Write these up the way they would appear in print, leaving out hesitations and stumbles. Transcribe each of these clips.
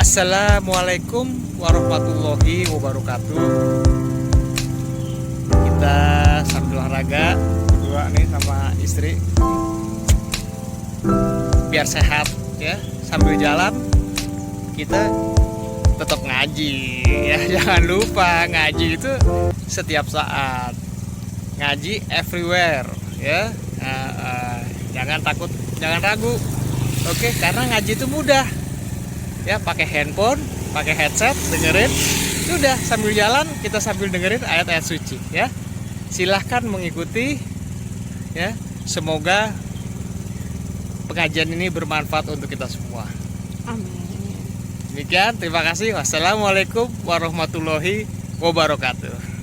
Assalamualaikum warahmatullahi wabarakatuh. Kita sambil olahraga berdua nih sama istri, biar sehat ya. Sambil jalan kita tetap ngaji ya. Jangan lupa ngaji itu setiap saat, ngaji everywhere ya. Jangan takut, jangan ragu. Oke, karena ngaji itu mudah ya. Pakai handphone, pakai headset, dengerin, sudah sambil jalan kita sambil dengerin ayat-ayat suci ya. Silahkan mengikuti ya. Semoga pengajian ini bermanfaat untuk kita semua. Amin. Demikian, terima kasih. Wassalamualaikum warahmatullahi wabarakatuh.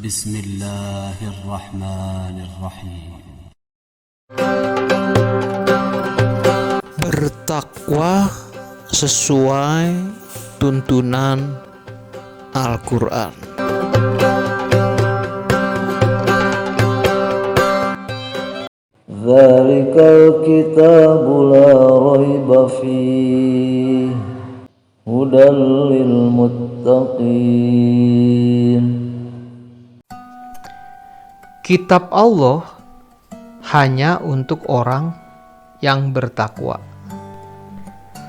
Bismillahirrahmanirrahim. Bertakwa sesuai tuntunan Al-Quran. Dzalikal kitabu la raiba fihi hudal lil muttaqin. Kitab Allah hanya untuk orang yang bertakwa.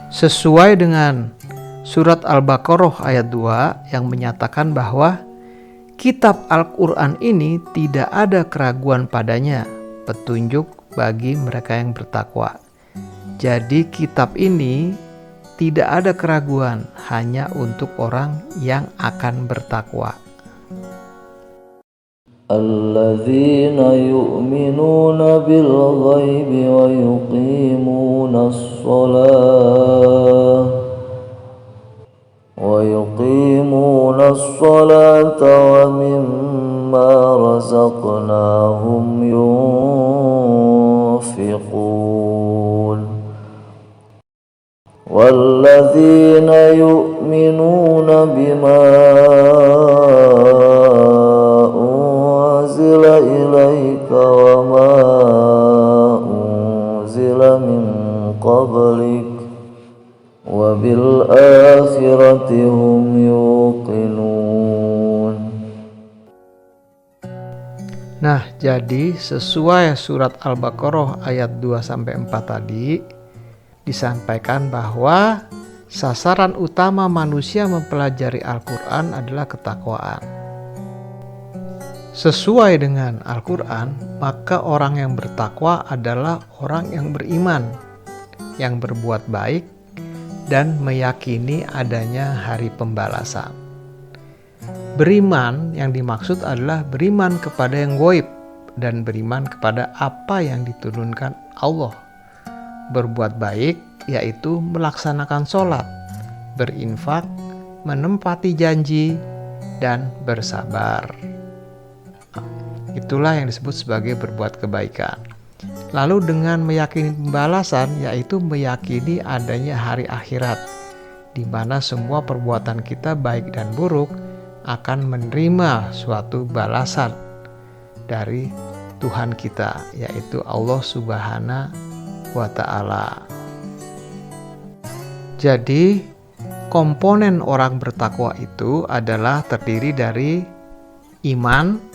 Sesuai dengan surat Al-Baqarah ayat 2 yang menyatakan bahwa kitab Al-Quran ini tidak ada keraguan padanya, petunjuk bagi mereka yang bertakwa. Jadi kitab ini tidak ada keraguan, hanya untuk orang yang akan bertakwa. Alladzina yu'minuna bil ghaibi wa yuqimuna as-salata wa mimma razaqnahum yunfiqun. Walladzina yu'minuna bima unzila ilaika wa ma unzila min qablik wa bil akhirati hum yuqinun. Nah, jadi sesuai surat Al-Baqarah ayat 2-4 tadi disampaikan bahwa sasaran utama manusia mempelajari Al-Quran adalah ketakwaan. Sesuai dengan Al-Quran, maka orang yang bertakwa adalah orang yang beriman, yang berbuat baik, dan meyakini adanya hari pembalasan. Beriman yang dimaksud adalah beriman kepada yang gaib dan beriman kepada apa yang diturunkan Allah. Berbuat baik yaitu melaksanakan sholat, berinfak, menempati janji, dan bersabar. Itulah yang disebut sebagai berbuat kebaikan. Lalu dengan meyakini pembalasan, yaitu meyakini adanya hari akhirat, di mana semua perbuatan kita baik dan buruk akan menerima suatu balasan dari Tuhan kita, yaitu Allah Subhanahu wa Ta'ala. Jadi komponen orang bertakwa itu adalah terdiri dari iman,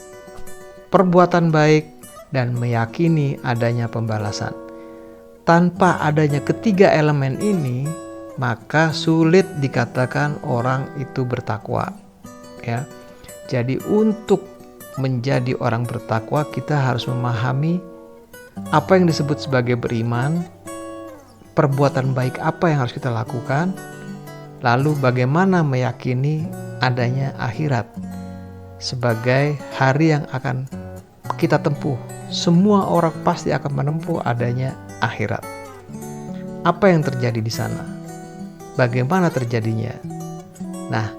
perbuatan baik, dan meyakini adanya pembalasan. Tanpa adanya ketiga elemen ini, maka sulit dikatakan orang itu bertakwa. Ya. Jadi untuk menjadi orang bertakwa, kita harus memahami apa yang disebut sebagai beriman, perbuatan baik apa yang harus kita lakukan, lalu bagaimana meyakini adanya akhirat sebagai hari yang akan kita tempuh. Semua orang pasti akan menempuh adanya akhirat. Apa yang terjadi di sana? Bagaimana terjadinya? Nah,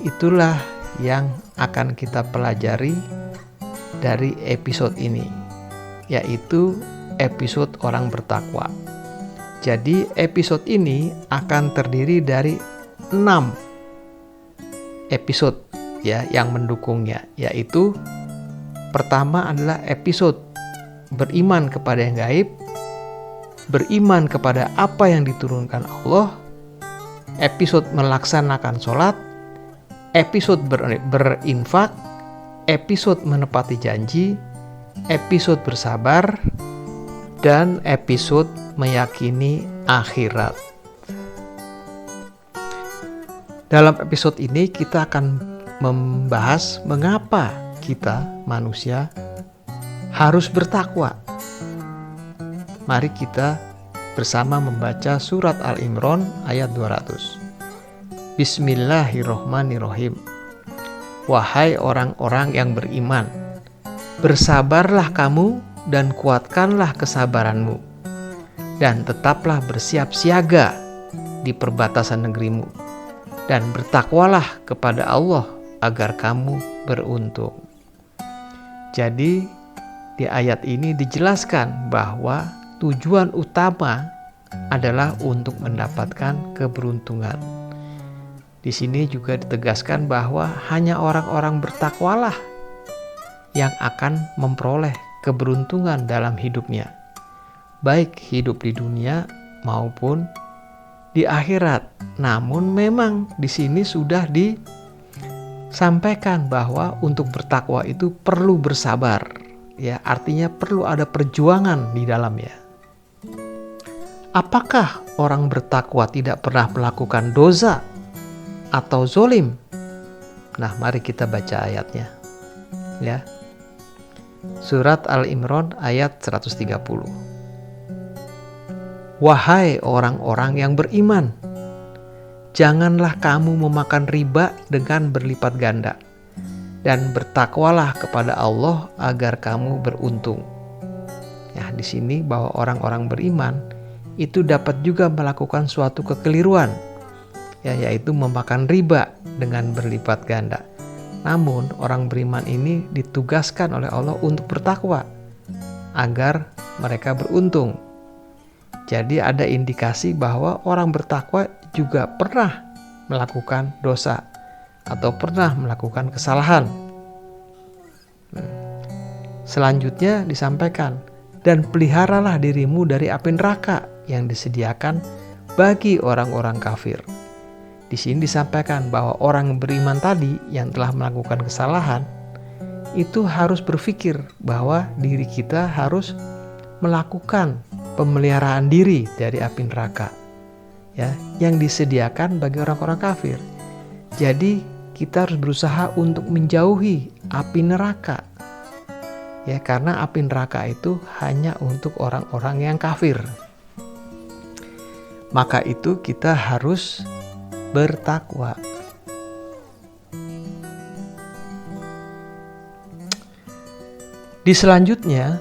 itulah yang akan kita pelajari dari episode ini, yaitu episode orang bertakwa. Jadi episode ini akan terdiri dari 6 episode ya yang mendukungnya, yaitu pertama adalah episode beriman kepada yang gaib, beriman kepada apa yang diturunkan Allah, episode melaksanakan sholat, episode berinfak, episode menepati janji, episode bersabar, dan episode meyakini akhirat. Dalam episode ini kita akan membahas mengapa kita manusia harus bertakwa. Mari kita bersama membaca surat Al-Imran ayat 200. Bismillahirrohmanirrohim. Wahai orang-orang yang beriman, bersabarlah kamu dan kuatkanlah kesabaranmu, dan tetaplah bersiap siaga di perbatasan negerimu, dan bertakwalah kepada Allah agar kamu beruntung. Jadi di ayat ini dijelaskan bahwa tujuan utama adalah untuk mendapatkan keberuntungan. Di sini juga ditegaskan bahwa hanya orang-orang bertakwalah yang akan memperoleh keberuntungan dalam hidupnya, baik hidup di dunia maupun di akhirat. Namun memang di sini sudah disampaikan bahwa untuk bertakwa itu perlu bersabar, ya, artinya perlu ada perjuangan di dalamnya. Apakah orang bertakwa tidak pernah melakukan dosa atau zolim? Nah, mari kita baca ayatnya, ya. Surat Al-Imran ayat 130. Wahai orang-orang yang beriman, janganlah kamu memakan riba dengan berlipat ganda, dan bertakwalah kepada Allah agar kamu beruntung. Ya, di sini bahwa orang-orang beriman itu dapat juga melakukan suatu kekeliruan, ya, yaitu memakan riba dengan berlipat ganda. Namun orang beriman ini ditugaskan oleh Allah untuk bertakwa agar mereka beruntung. Jadi ada indikasi bahwa orang bertakwa juga pernah melakukan dosa atau pernah melakukan kesalahan. Selanjutnya disampaikan, dan peliharalah dirimu dari api neraka yang disediakan bagi orang-orang kafir. Di sini disampaikan bahwa orang beriman tadi yang telah melakukan kesalahan itu harus berpikir bahwa diri kita harus melakukan pemeliharaan diri dari api neraka, ya, yang disediakan bagi orang-orang kafir. Jadi kita harus berusaha untuk menjauhi api neraka, ya, karena api neraka itu hanya untuk orang-orang yang kafir. Maka itu kita harus bertakwa. Di selanjutnya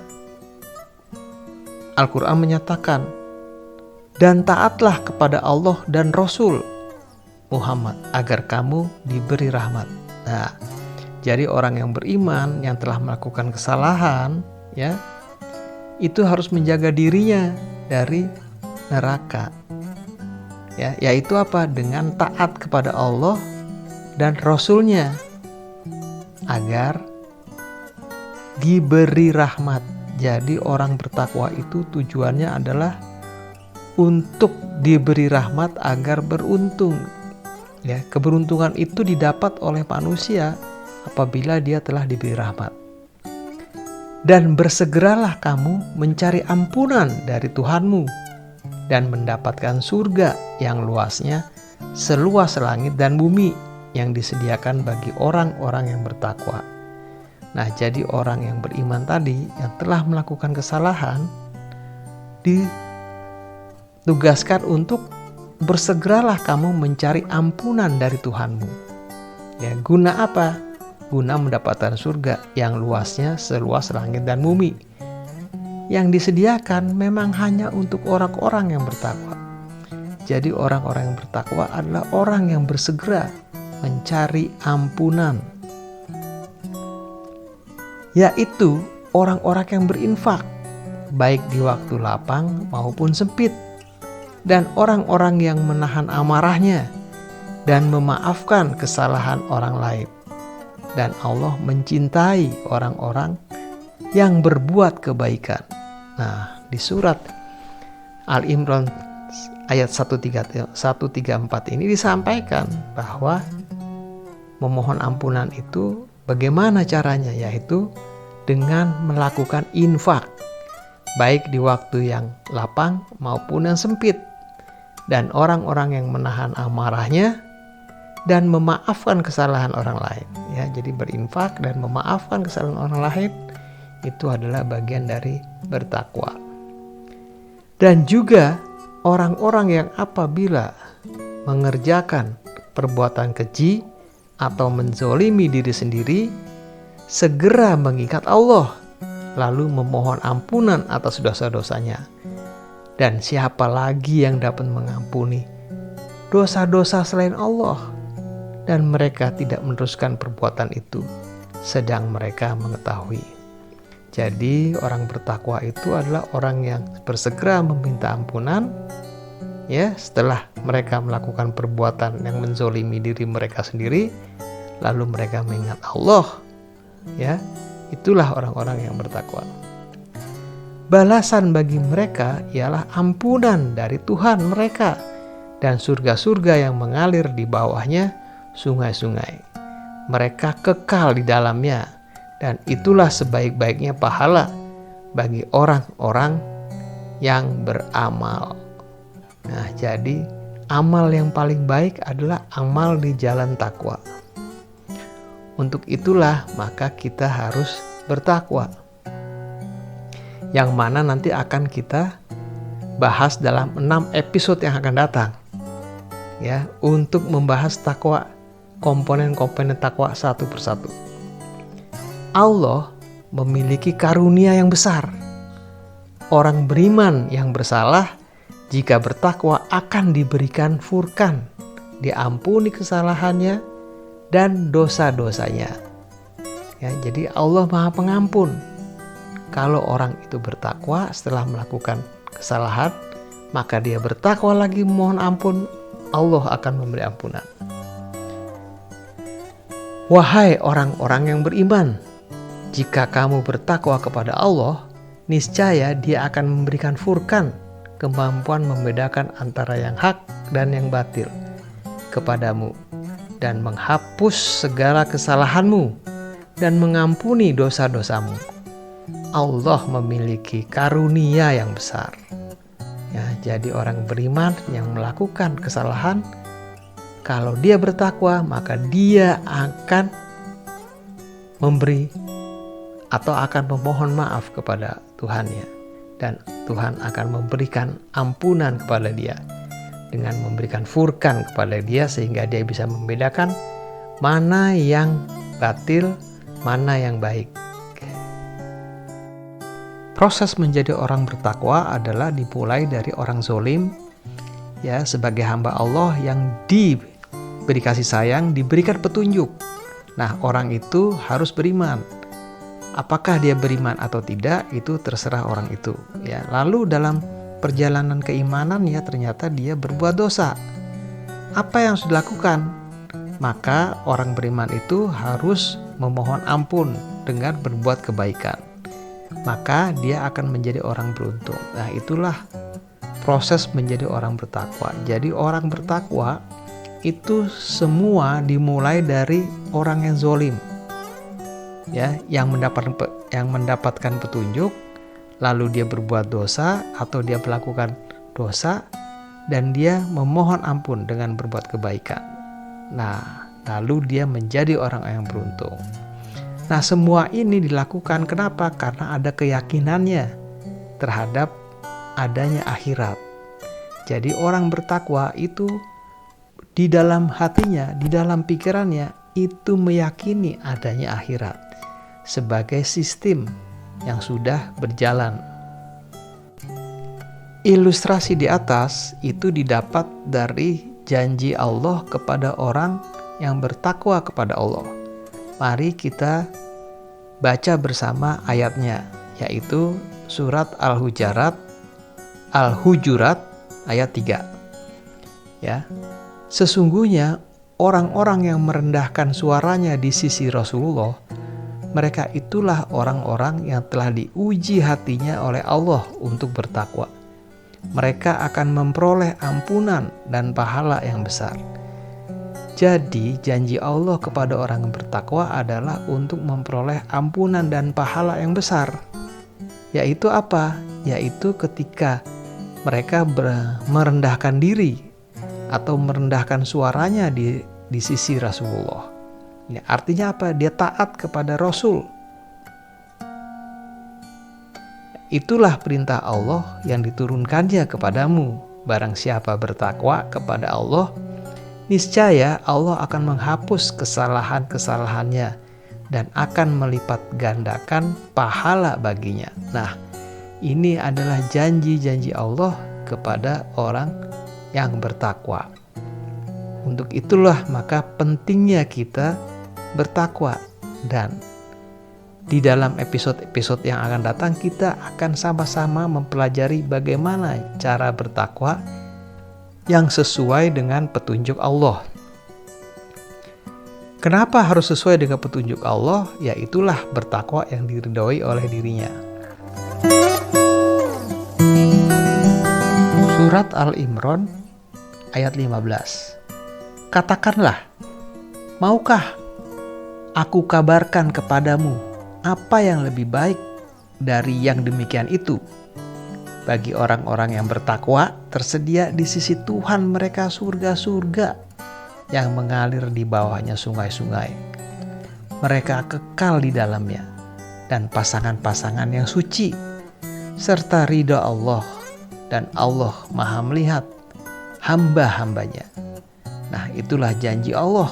Al-Quran menyatakan, dan taatlah kepada Allah dan Rasul Muhammad agar kamu diberi rahmat. Nah, jadi orang yang beriman yang telah melakukan kesalahan, ya, itu harus menjaga dirinya dari neraka. Ya, yaitu apa? Dengan taat kepada Allah dan Rasul-Nya agar diberi rahmat. Jadi orang bertakwa itu tujuannya adalah untuk diberi rahmat agar beruntung. Ya, keberuntungan itu didapat oleh manusia apabila dia telah diberi rahmat. Dan bersegeralah kamu mencari ampunan dari Tuhanmu dan mendapatkan surga yang luasnya seluas langit dan bumi yang disediakan bagi orang-orang yang bertakwa. Nah, jadi orang yang beriman tadi yang telah melakukan kesalahan ditugaskan untuk bersegeralah kamu mencari ampunan dari Tuhanmu. Ya, guna apa? Guna mendapatkan surga yang luasnya seluas langit dan bumi. Yang disediakan memang hanya untuk orang-orang yang bertakwa. Jadi orang-orang yang bertakwa adalah orang yang bersegera mencari ampunan, yaitu orang-orang yang berinfak baik di waktu lapang maupun sempit, dan orang-orang yang menahan amarahnya dan memaafkan kesalahan orang lain. dan Allah mencintai orang-orang yang berbuat kebaikan. Nah, di surat Al-Imran ayat 134 ini disampaikan bahwa memohon ampunan itu bagaimana caranya, yaitu dengan melakukan infak, baik di waktu yang lapang maupun yang sempit, dan orang-orang yang menahan amarahnya dan memaafkan kesalahan orang lain. Ya, jadi berinfak dan memaafkan kesalahan orang lain itu adalah bagian dari bertakwa. Dan juga orang-orang yang apabila mengerjakan perbuatan keji atau menzolimi diri sendiri, segera mengingat Allah, lalu memohon ampunan atas dosa-dosanya. Dan siapa lagi yang dapat mengampuni dosa-dosa selain Allah? Dan mereka tidak meneruskan perbuatan itu, sedang mereka mengetahui. Jadi orang bertakwa itu adalah orang yang bersegera meminta ampunan, ya, setelah mereka melakukan perbuatan yang menzolimi diri mereka sendiri, lalu mereka mengingat Allah. Ya, itulah orang-orang yang bertakwa. Balasan bagi mereka ialah ampunan dari Tuhan mereka dan surga-surga yang mengalir di bawahnya sungai-sungai. Mereka kekal di dalamnya, dan itulah sebaik-baiknya pahala bagi orang-orang yang beramal. Nah, jadi amal yang paling baik adalah amal di jalan takwa. Untuk itulah maka kita harus bertakwa, yang mana nanti akan kita bahas dalam 6 episode yang akan datang, ya, untuk membahas takwa, komponen-komponen takwa satu persatu. Allah memiliki karunia yang besar. Orang beriman yang bersalah jika bertakwa akan diberikan furqan, diampuni kesalahannya dan dosa-dosanya. Ya, jadi Allah Maha Pengampun. Kalau orang itu bertakwa setelah melakukan kesalahan, maka dia bertakwa lagi mohon ampun, Allah akan memberi ampunan. Wahai orang-orang yang beriman, jika kamu bertakwa kepada Allah, niscaya Dia akan memberikan furqan, kemampuan membedakan antara yang hak dan yang batil kepadamu, dan menghapus segala kesalahanmu dan mengampuni dosa-dosamu. Allah memiliki karunia yang besar. Ya, jadi orang beriman yang melakukan kesalahan, kalau dia bertakwa, maka dia akan memberi atau akan memohon maaf kepada Tuhannya, dan Tuhan akan memberikan ampunan kepada dia dengan memberikan furqan kepada dia, sehingga dia bisa membedakan mana yang batil, mana yang baik. Proses menjadi orang bertakwa adalah dimulai dari orang zolim, ya, sebagai hamba Allah yang diberi kasih sayang, diberikan petunjuk. Nah, orang itu harus beriman. Apakah dia beriman atau tidak, itu terserah orang itu, ya. Lalu dalam perjalanan keimanannya ternyata dia berbuat dosa. Apa yang harus dilakukan? Maka orang beriman itu harus memohon ampun dengan berbuat kebaikan. Maka dia akan menjadi orang beruntung. Nah, itulah proses menjadi orang bertakwa. Jadi orang bertakwa itu semua dimulai dari orang yang zolim, ya, yang mendapatkan petunjuk, lalu dia berbuat dosa atau dia melakukan dosa, dan dia memohon ampun dengan berbuat kebaikan. Nah, lalu dia menjadi orang yang beruntung. Nah, semua ini dilakukan kenapa? Karena ada keyakinannya terhadap adanya akhirat. Jadi orang bertakwa itu di dalam hatinya, di dalam pikirannya itu meyakini adanya akhirat sebagai sistem yang sudah berjalan. Ilustrasi di atas itu didapat dari janji Allah kepada orang yang bertakwa kepada Allah. Mari kita baca bersama ayatnya, yaitu surat Al-Hujurat ayat 3. Ya. Sesungguhnya orang-orang yang merendahkan suaranya di sisi Rasulullah, mereka itulah orang-orang yang telah diuji hatinya oleh Allah untuk bertakwa. Mereka akan memperoleh ampunan dan pahala yang besar. Jadi janji Allah kepada orang yang bertakwa adalah untuk memperoleh ampunan dan pahala yang besar. Yaitu apa? Yaitu ketika mereka merendahkan diri atau merendahkan suaranya di sisi Rasulullah. Ya, artinya apa? Dia taat kepada Rasul. Itulah perintah Allah yang diturunkannya kepadamu. Barang siapa bertakwa kepada Allah, niscaya Allah akan menghapus kesalahan-kesalahannya dan akan melipat gandakan pahala baginya. Nah, ini adalah janji-janji Allah kepada orang yang bertakwa. Untuk itulah maka pentingnya kita bertakwa, dan di dalam episode-episode yang akan datang kita akan sama-sama mempelajari bagaimana cara bertakwa yang sesuai dengan petunjuk Allah. Kenapa harus sesuai dengan petunjuk Allah? Yaitulah bertakwa yang diridhoi oleh dirinya. Surat Al-Imran ayat 15. Katakanlah, maukah aku kabarkan kepadamu apa yang lebih baik dari yang demikian itu? Bagi orang-orang yang bertakwa, tersedia di sisi Tuhan mereka surga-surga yang mengalir di bawahnya sungai-sungai. Mereka kekal di dalamnya, dan pasangan-pasangan yang suci, serta ridha Allah, dan Allah Maha melihat hamba-hambanya. Nah, itulah janji Allah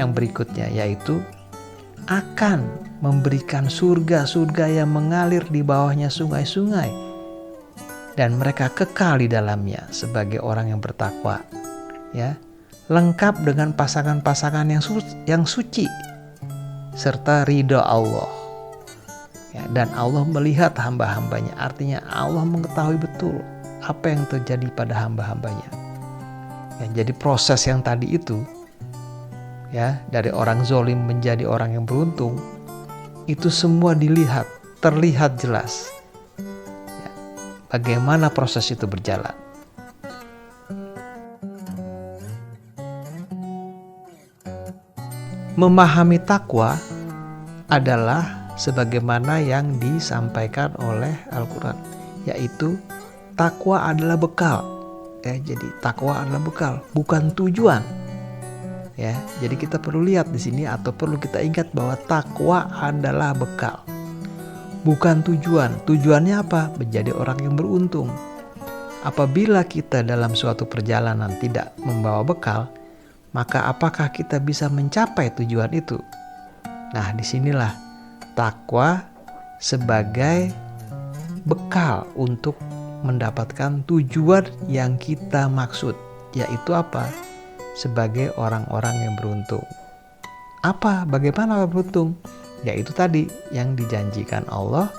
yang berikutnya, yaitu akan memberikan surga-surga yang mengalir di bawahnya sungai-sungai, dan mereka kekal di dalamnya sebagai orang yang bertakwa, ya, lengkap dengan pasangan-pasangan yang suci serta ridha Allah, ya, dan Allah melihat hamba-hambanya. Artinya Allah mengetahui betul apa yang terjadi pada hamba-hambanya, ya. Jadi proses yang tadi itu, ya, dari orang zolim menjadi orang yang beruntung, itu semua terlihat jelas, ya, bagaimana proses itu berjalan. Memahami takwa adalah sebagaimana yang disampaikan oleh Al-Quran, yaitu takwa adalah bekal, ya. Jadi takwa adalah bekal, bukan tujuan, ya. Jadi kita perlu lihat di sini, atau perlu kita ingat bahwa takwa adalah bekal, bukan tujuan. Tujuannya apa? Menjadi orang yang beruntung. Apabila kita dalam suatu perjalanan tidak membawa bekal, maka apakah kita bisa mencapai tujuan itu? Nah, disinilah takwa sebagai bekal untuk mendapatkan tujuan yang kita maksud, yaitu apa? Sebagai orang-orang yang beruntung. Apa? Bagaimana beruntung? Yaitu tadi yang dijanjikan Allah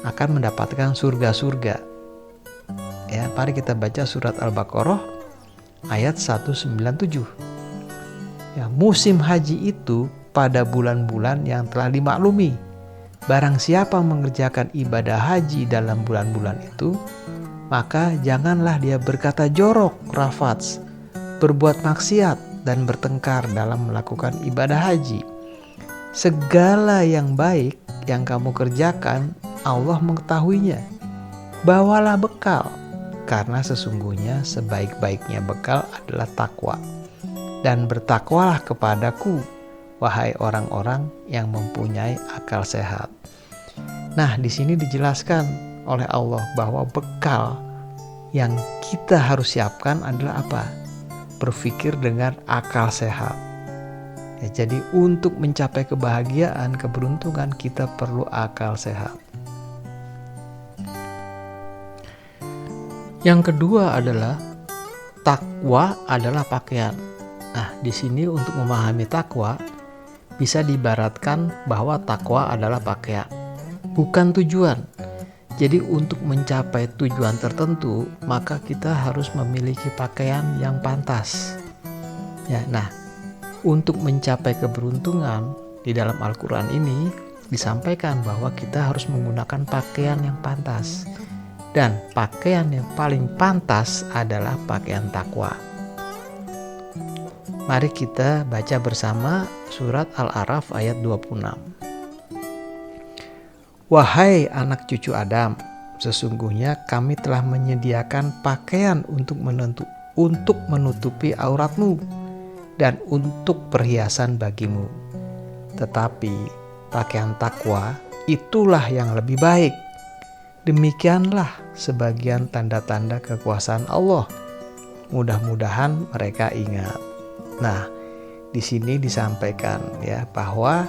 akan mendapatkan surga-surga. Ya, mari kita baca surat Al-Baqarah ayat 197. Ya, musim haji itu pada bulan-bulan yang telah dimaklumi. Barang siapa mengerjakan ibadah haji dalam bulan-bulan itu, maka janganlah dia berkata jorok, rafats, berbuat maksiat, dan bertengkar dalam melakukan ibadah haji. Segala yang baik yang kamu kerjakan, Allah mengetahuinya. Bawalah bekal, karena sesungguhnya sebaik-baiknya bekal adalah takwa. Dan bertakwalah kepadaku, wahai orang-orang yang mempunyai akal sehat. Nah, di sini dijelaskan oleh Allah bahwa bekal yang kita harus siapkan adalah apa? Berpikir dengan akal sehat. Ya, jadi untuk mencapai kebahagiaan, keberuntungan, kita perlu akal sehat. Yang kedua adalah takwa adalah pakaian. Nah, di sini untuk memahami takwa bisa diibaratkan bahwa takwa adalah pakaian, bukan tujuan. Jadi untuk mencapai tujuan tertentu, maka kita harus memiliki pakaian yang pantas. Ya, nah, untuk mencapai keberuntungan di dalam Al-Quran ini disampaikan bahwa kita harus menggunakan pakaian yang pantas. Dan pakaian yang paling pantas adalah pakaian takwa. Mari kita baca bersama surat Al-A'raf ayat 26. Wahai anak cucu Adam, sesungguhnya kami telah menyediakan pakaian untuk menutupi auratmu dan untuk perhiasan bagimu. Tetapi pakaian takwa itulah yang lebih baik. Demikianlah sebagian tanda-tanda kekuasaan Allah. Mudah-mudahan mereka ingat. Nah, di sini disampaikan ya bahwa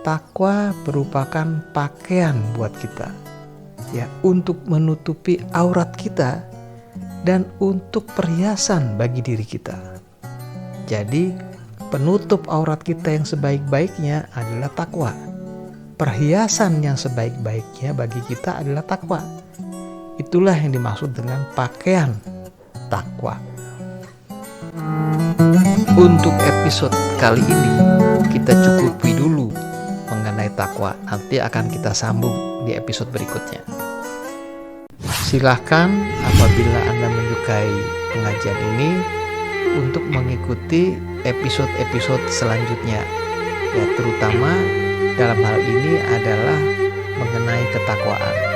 takwa merupakan pakaian buat kita. Ya, untuk menutupi aurat kita dan untuk perhiasan bagi diri kita. Jadi, penutup aurat kita yang sebaik-baiknya adalah takwa. Perhiasan yang sebaik-baiknya bagi kita adalah takwa. Itulah yang dimaksud dengan pakaian takwa. Untuk episode kali ini kita cukupi dulu mengenai takwa. Nanti akan kita sambung di episode berikutnya. Silahkan apabila Anda menyukai pengajian ini untuk mengikuti episode-episode selanjutnya. Ya, terutama dalam hal ini adalah mengenai ketakwaan.